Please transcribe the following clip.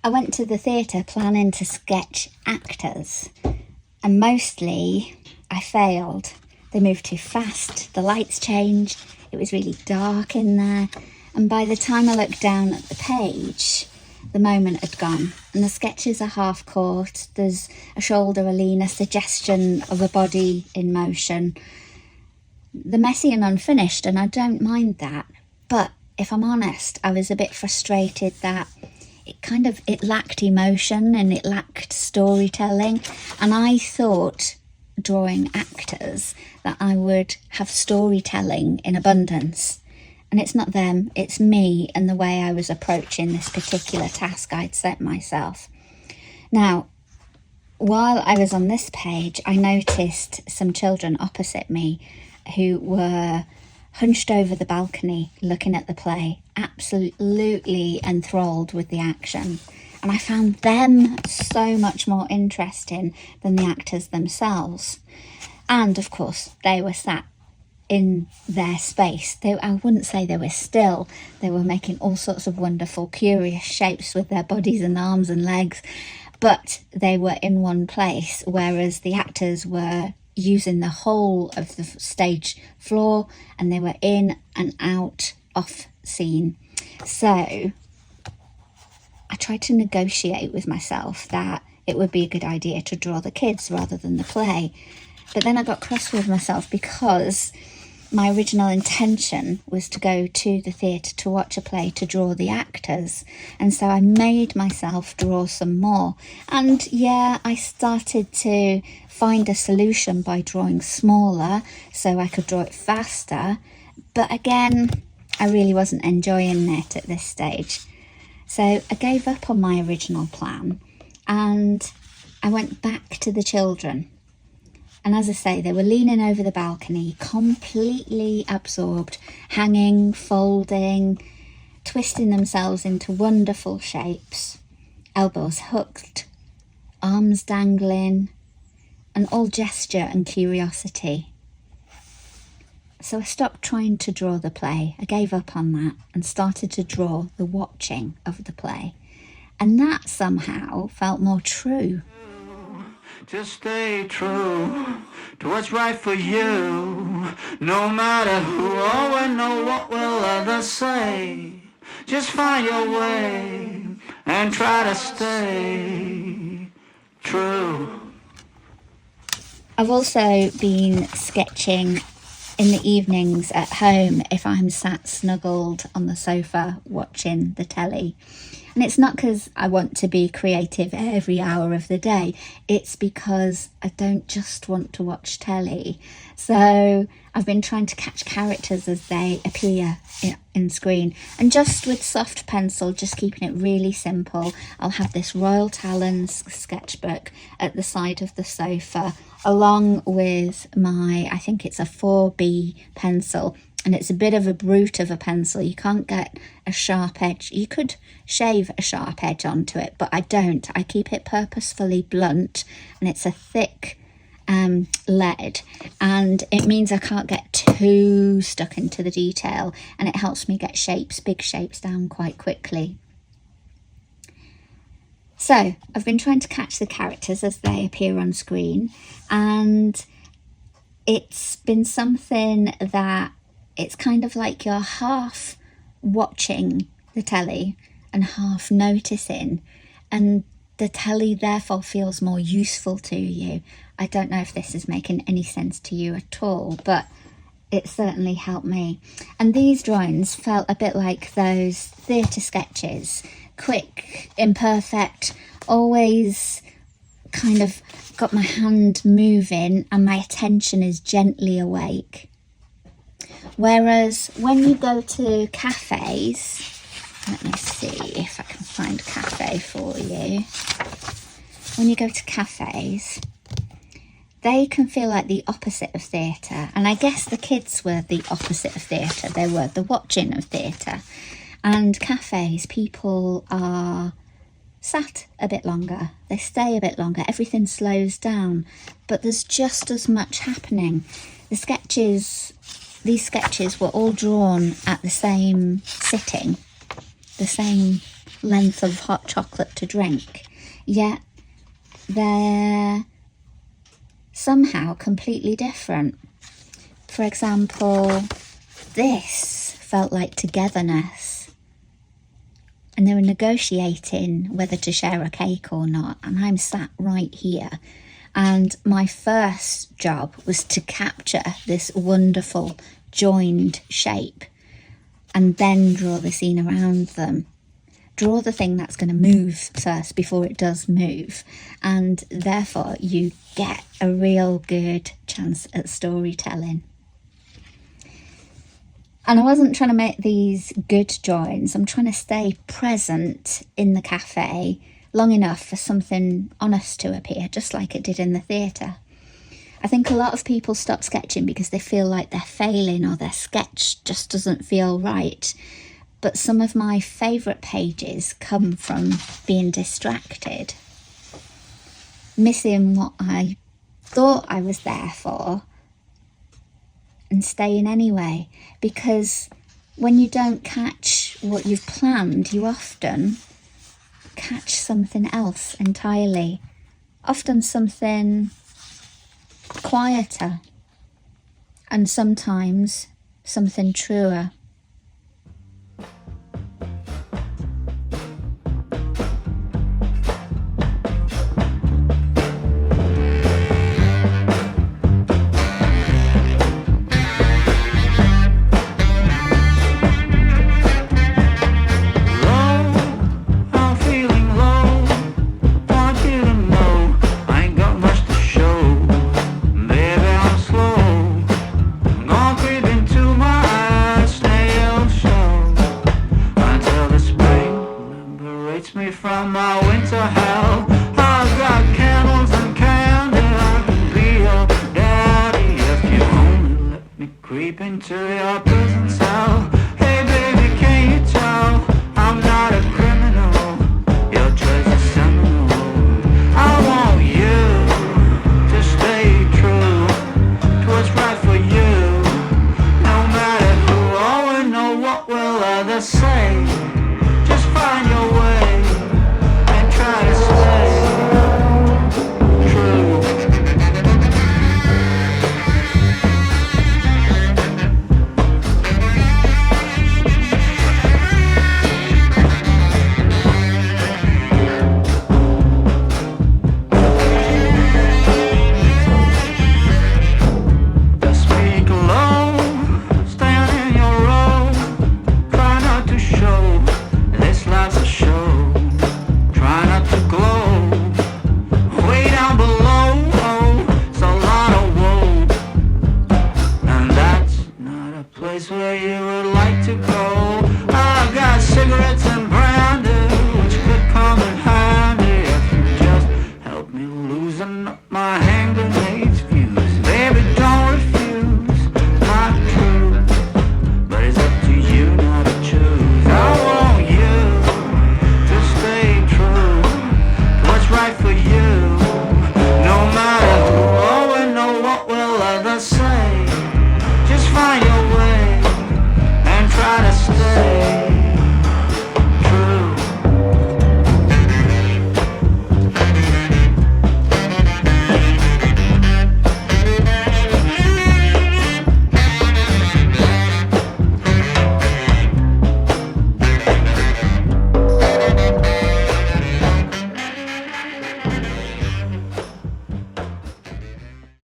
I went to the theatre planning to sketch actors, and mostly I failed. They moved too fast, the lights changed, it was really dark in there, and by the time I looked down at the page, the moment had gone, and the sketches are half caught. There's a shoulder, a lean, a suggestion of a body in motion. They're messy and unfinished, and I don't mind that, but if I'm honest, I was a bit frustrated that it lacked emotion and it lacked storytelling, and I thought, drawing actors, that I would have storytelling in abundance. And it's not them, it's me and the way I was approaching this particular task I'd set myself. Now, while I was on this page, I noticed some children opposite me who were hunched over the balcony looking at the play, absolutely enthralled with the action. And I found them so much more interesting than the actors themselves. And of course, they were sat in their space. I wouldn't say they were still. They were making all sorts of wonderful, curious shapes with their bodies and arms and legs, but they were in one place, whereas the actors were using the whole of the stage floor, and they were in and out off scene. So I tried to negotiate with myself that it would be a good idea to draw the kids rather than the play. But then I got cross with myself because my original intention was to go to the theatre to watch a play to draw the actors. And so I made myself draw some more. And yeah, I started to find a solution by drawing smaller so I could draw it faster. But again, I really wasn't enjoying it at this stage. So I gave up on my original plan and I went back to the children. And as I say, they were leaning over the balcony, completely absorbed, hanging, folding, twisting themselves into wonderful shapes, elbows hooked, arms dangling, and all gesture and curiosity. So I stopped trying to draw the play. I gave up on that and started to draw the watching of the play. And that somehow felt more true. Just stay true to what's right for you. No matter who or when or what will others say. Just find your way and try to stay true. I've also been sketching in the evenings at home if I'm sat snuggled on the sofa watching the telly. And it's not because I want to be creative every hour of the day. It's because I don't just want to watch telly. So I've been trying to catch characters as they appear in screen. And just with soft pencil, just keeping it really simple, I'll have this Royal Talons sketchbook at the side of the sofa, along with I think it's a 4B pencil. And it's a bit of a brute of a pencil. You can't get a sharp edge. You could shave a sharp edge onto it, but I don't. I keep it purposefully blunt, and it's a thick lead, and it means I can't get too stuck into the detail, and it helps me get big shapes down quite quickly. So I've been trying to catch the characters as they appear on screen, and it's been something that it's kind of like you're half watching the telly and half noticing, and the telly therefore feels more useful to you. I don't know if this is making any sense to you at all, but it certainly helped me. And these drawings felt a bit like those theatre sketches, quick, imperfect, always kind of got my hand moving and my attention is gently awake. Whereas when you go to cafes, let me see if I can find a cafe for you. When you go to cafes, they can feel like the opposite of theatre. And I guess the kids were the opposite of theatre. They were the watching of theatre. And cafes, people are sat a bit longer. They stay a bit longer. Everything slows down. But there's just as much happening. These sketches were all drawn at the same sitting, the same length of hot chocolate to drink, yet they're somehow completely different. For example, this felt like Togetherness, and they were negotiating whether to share a cake or not, and I'm sat right here, and my first job was to capture this wonderful joined shape and then draw the scene around them. Draw the thing that's going to move first before it does move, and therefore you get a real good chance at storytelling. And I wasn't trying to make these good joins. I'm trying to stay present in the cafe long enough for something honest to appear, just like it did in the theatre. I think a lot of people stop sketching because they feel like they're failing or their sketch just doesn't feel right. But some of my favourite pages come from being distracted, missing what I thought I was there for, and staying anyway. Because when you don't catch what you've planned, you often catch something else entirely, often something quieter, and sometimes something truer. From my winter hell, I've got candles and candy. I can be your daddy if you only let me creep into your prison cell. Hey baby, can you tell I'm not a